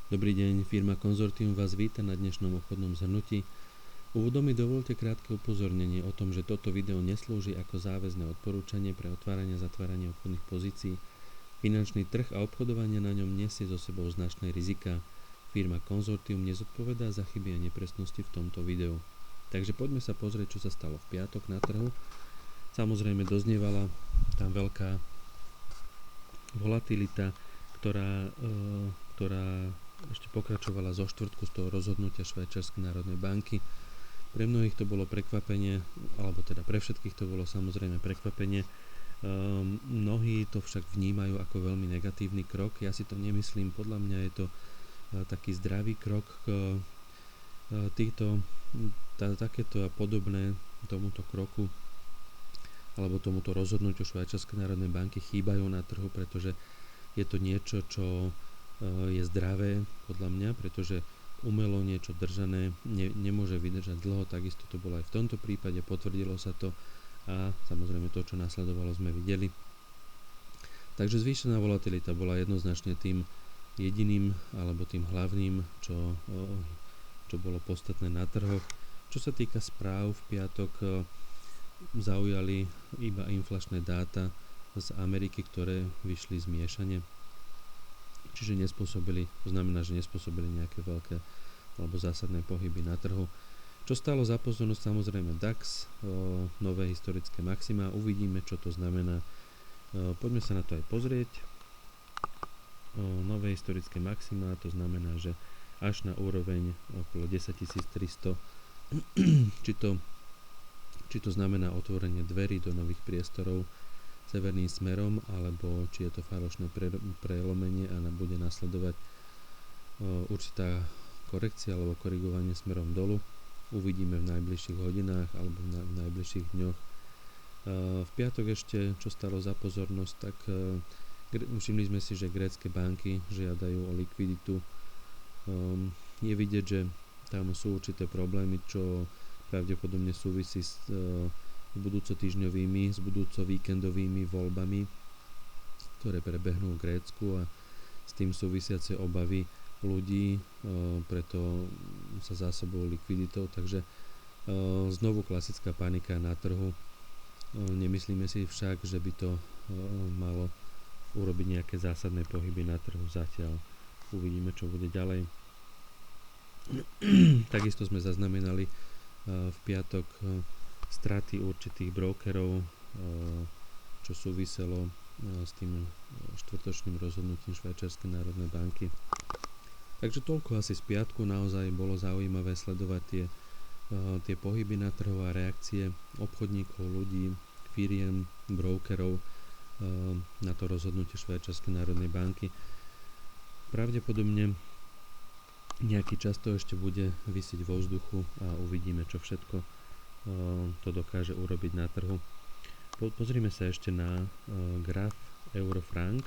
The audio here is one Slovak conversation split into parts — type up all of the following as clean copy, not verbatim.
Dobrý deň, firma Konzortium vás víta na dnešnom obchodnom zhrnutí. Úvodom mi dovolte krátke upozornenie o tom, že toto video neslúži ako záväzné odporúčanie pre otváranie a zatváranie obchodných pozícií. Finančný trh a obchodovanie na ňom nesie so sebou značné rizika. Firma Konzortium nezodpovedá za chyby a nepresnosti v tomto videu. Takže poďme sa pozrieť, čo sa stalo v piatok na trhu. Samozrejme doznievala tam veľká volatilita, ktorá ešte pokračovala zo štvrtku z toho rozhodnutia Švajčiarskej národnej banky. Pre mnohých to bolo prekvapenie, alebo teda pre všetkých to bolo samozrejme prekvapenie. Mnohí to však vnímajú ako veľmi negatívny krok. Ja si to nemyslím, podľa mňa je to taký zdravý krok. Takéto a podobné tomuto kroku alebo tomuto rozhodnutiu Švajčiarskej národnej banky chýbajú na trhu, pretože je to niečo, čo je zdravé podľa mňa, pretože umelo niečo držané nemôže vydržať dlho, takisto to bolo aj v tomto prípade, potvrdilo sa to a samozrejme to, čo nasledovalo, sme videli. Takže zvýšená volatilita bola jednoznačne tým jediným alebo tým hlavným, čo bolo podstatné na trhoch. Čo sa týka správ, v piatok zaujali iba inflačné dáta z Ameriky, ktoré vyšli zmiešane. Čiže to znamená, že nespôsobili nejaké veľké alebo zásadné pohyby na trhu. Čo stálo za pozornosť, samozrejme DAX, nové historické maxima. Uvidíme, čo to znamená. Poďme sa na to aj pozrieť. Nové historické maxima, to znamená, že až na úroveň okolo 10 300, či to znamená otvorenie dverí do nových priestorov severným smerom, alebo či je to falošné prelomenie a bude nasledovať určitá korekcia alebo korigovanie smerom dolu. Uvidíme v najbližších hodinách alebo v najbližších dňoch. V piatok ešte, čo stalo za pozornosť, tak všimli sme si, že grécke banky žiadajú o likviditu. Je vidieť, že tam sú určité problémy, čo pravdepodobne súvisí s budúcotýždňovými, s budúco-víkendovými voľbami, ktoré prebehnú v Grécku a s tým súvisiace obavy ľudí, preto sa zásobujú likviditou, takže znovu klasická panika na trhu. Nemyslíme si však, že by to malo urobiť nejaké zásadné pohyby na trhu zatiaľ. Uvidíme, čo bude ďalej. Takisto sme zaznamenali v piatok straty určitých brokerov, čo súviselo s tým štvrtočným rozhodnutím Švajčiarskej národnej banky. Takže toľko asi z piatku. Naozaj bolo zaujímavé sledovať tie pohyby na trhu a reakcie obchodníkov, ľudí, firiem, brokerov na to rozhodnutie Švajčiarskej národnej banky. Pravdepodobne nejaký čas to ešte bude visieť vo vzduchu a uvidíme, čo všetko to dokáže urobiť na trhu. Pozrime sa ešte na graf Euro-Frank.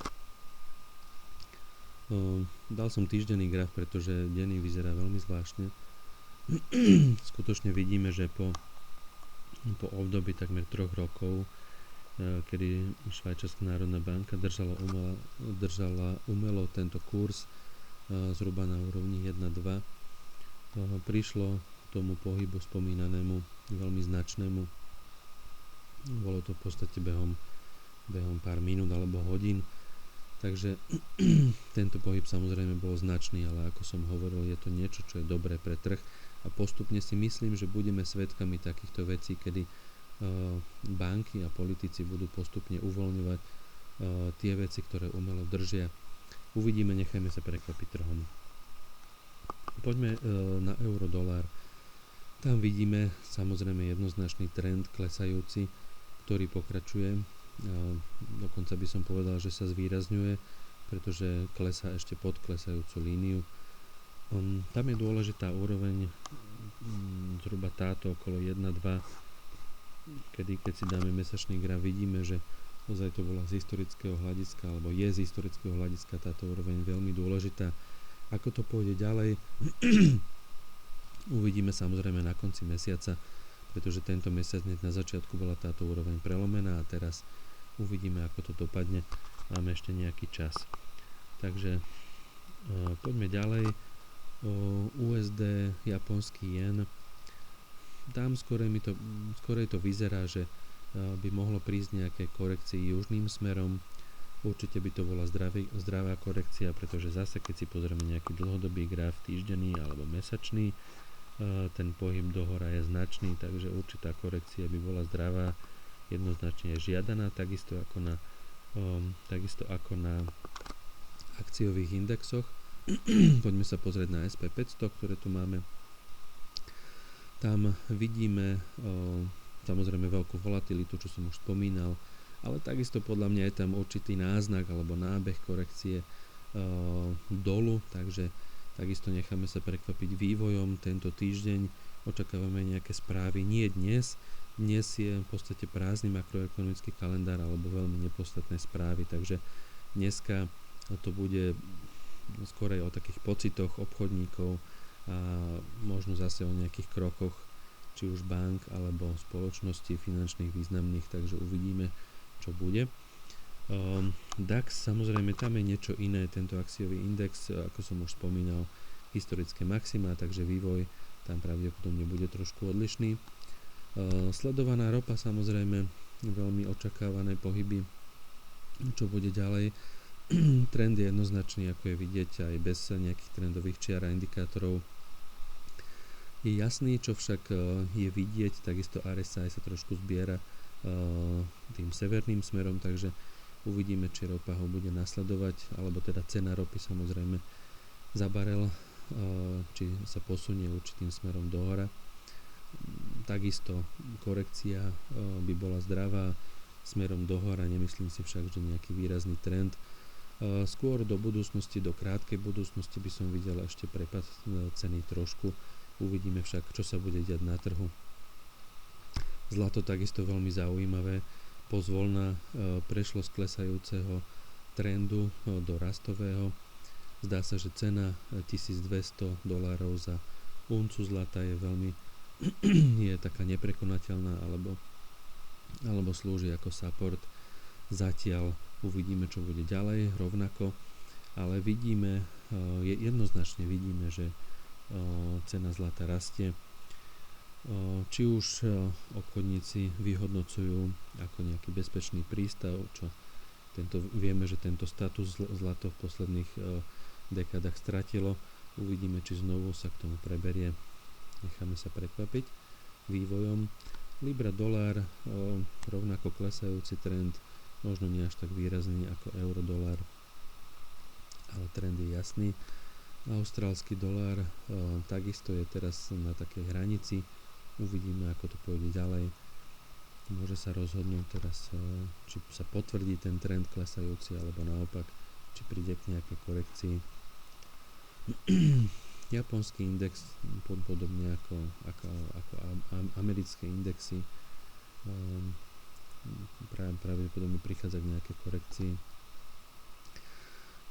Dal som týždenný graf, pretože denný vyzerá veľmi zvláštne. Skutočne vidíme, že po období takmer 3 rokov, kedy Švajčiarska národná banka držala umelo tento kurz zhruba na úrovni 1,2, prišlo tomu pohybu spomínanému veľmi značnému. Bolo to v podstate behom pár minút alebo hodín, takže tento pohyb samozrejme bol značný, ale ako som hovoril, je to niečo, čo je dobré pre trh a postupne si myslím, že budeme svedkami takýchto vecí, kedy banky a politici budú postupne uvoľňovať tie veci, ktoré umelo držia. Uvidíme, nechajme sa prekvapiť trhom. Poďme na euro-dolár. Tam vidíme samozrejme jednoznačný trend klesajúci, ktorý pokračuje. Dokonca by som povedal, že sa zvýrazňuje, pretože klesá ešte pod klesajúcu líniu. Tam je dôležitá úroveň zhruba táto okolo 1,2, keď si dáme mesačný graf, vidíme, že ozaj to bola z historického hľadiska, alebo je z historického hľadiska táto úroveň veľmi dôležitá. Ako to pôjde ďalej, uvidíme samozrejme na konci mesiaca, pretože tento mesiac na začiatku bola táto úroveň prelomená a teraz uvidíme, ako to dopadne. Máme ešte nejaký čas. Takže Poďme ďalej. USD, japonský jen. Tam skorej to vyzerá, že by mohlo prísť nejaké korekcii južným smerom. Určite by to bola zdravá korekcia, pretože zase keď si pozrieme nejaký dlhodobý graf, týždenný alebo mesačný, ten pohyb dohora je značný, takže určitá korekcia by bola zdravá, jednoznačne je žiadaná, takisto ako na akciových indexoch. Poďme sa pozrieť na SP500, ktoré tu máme. Tam vidíme samozrejme veľkú volatilitu, čo som už spomínal, ale takisto podľa mňa je tam určitý náznak alebo nábeh korekcie dolu, takže takisto necháme sa prekvapiť vývojom tento týždeň. Očakávame nejaké správy, nie dnes. Dnes je v podstate prázdny makroekonomický kalendár alebo veľmi nepodstatné správy, takže dneska to bude skorej o takých pocitoch obchodníkov a možno zase o nejakých krokoch či už bank alebo spoločnosti finančných významných, takže uvidíme, čo bude. DAX, samozrejme tam je niečo iné, tento akciový index, ako som už spomínal, historické maxima, takže vývoj tam pravdepodobne bude trošku odlišný. Sledovaná ropa, samozrejme veľmi očakávané pohyby, čo bude ďalej. Trend je jednoznačný, ako je vidieť aj bez nejakých trendových čiar a indikátorov. Je jasný, čo však je vidieť, takisto RSI sa trošku zbiera tým severným smerom, takže uvidíme, či ropa ho bude nasledovať, alebo teda cena ropy samozrejme za barel, či sa posunie určitým smerom dohora. Takisto korekcia by bola zdravá smerom dohora, nemyslím si však, že nejaký výrazný trend. Skôr do budúcnosti, do krátkej budúcnosti by som videl ešte prepad ceny trošku. Uvidíme však, čo sa bude diať na trhu. Zlato takisto veľmi zaujímavé. Pozvolna prešlo z klesajúceho trendu do rastového. Zdá sa, že cena $1200 za uncu zlata je veľmi je taká neprekonateľná alebo slúži ako support. Zatiaľ uvidíme, čo bude ďalej rovnako, ale jednoznačne vidíme, že cena zlata rastie. Či už obchodníci vyhodnocujú ako nejaký bezpečný prístav, čo vieme, že tento status zlato v posledných dekádach stratilo. Uvidíme, či znovu sa k tomu preberie. Necháme sa prekvapiť vývojom. Libra dolár, rovnako klesajúci trend, možno nie až tak výrazný ako euro dolár, ale trend je jasný. Austrálsky dolár takisto je teraz na takej hranici. Uvidíme, ako to pôjde ďalej. Môže sa rozhodnúť teraz, či sa potvrdí ten trend klesajúci, alebo naopak, či príde k nejakej korekcii. Japonský index, podobne ako americké indexy, pravdepodobne prichádza k nejakej korekcii.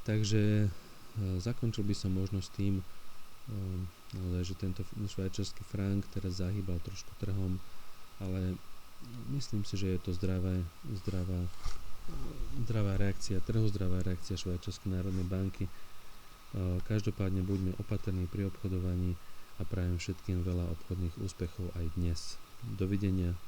Takže zakončil by som možno s tým, že tento švajčiarsky frank teraz zahýbal trošku trhom, ale myslím si, že je to zdravá reakcia trhu, zdravá reakcia Švajčiarskej národnej banky. Každopádne buďme opatrní pri obchodovaní a prajem všetkým veľa obchodných úspechov aj dnes. Dovidenia.